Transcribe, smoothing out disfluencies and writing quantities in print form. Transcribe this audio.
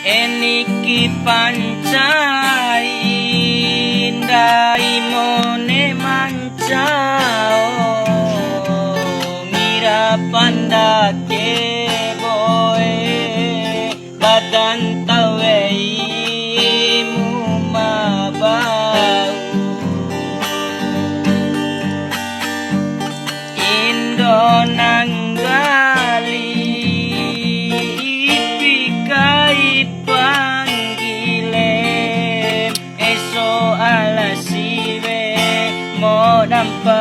Eniki pancai indai mone mancao mira pandake boe badan tawei mumabau Indo nanggali ipikai panggile eso alasiwe mo dampa